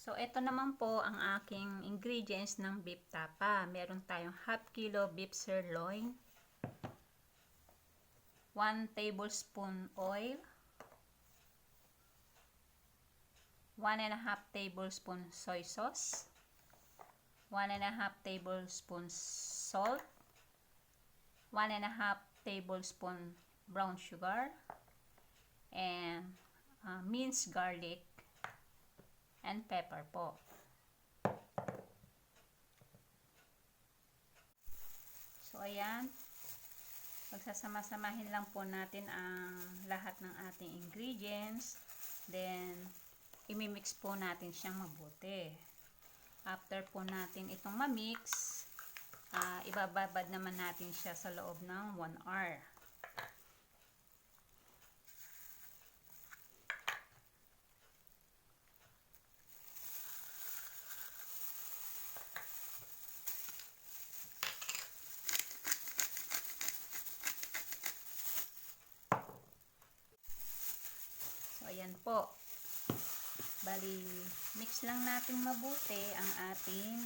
So, ito naman po ang aking ingredients ng beef tapa. Meron tayong half kilo beef sirloin, 1 tablespoon oil, 1½ tablespoon soy sauce, 1½ tablespoon salt, 1½ tablespoon brown sugar, and minced garlic and pepper po. So, ayan. Magsasama-samahin lang po natin ang lahat ng ating ingredients. Then, imimix po natin siyang mabuti. After po natin itong mamix, ibababad naman natin siya sa loob ng 1 hour. So, ayan po. Bali, mix lang natin mabuti ang ating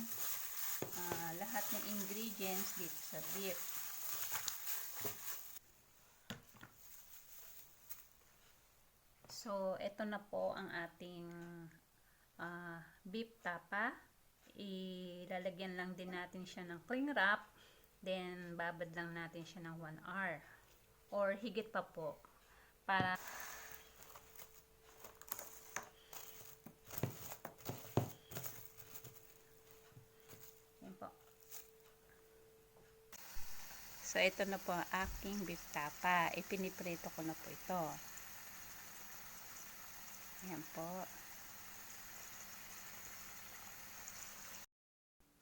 lahat ng ingredients dito sa beef. So, ito na po ang ating beef tapa. Ilalagyan lang din natin siya ng cling wrap. Then, babad lang natin siya ng 1 hour. Or higit pa po. Para so, ito na po ang aking beef tapa. Ipiniprito ko na po ito. Ayan po.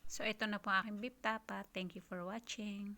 So, ito na po ang aking beef tapa. Thank you for watching.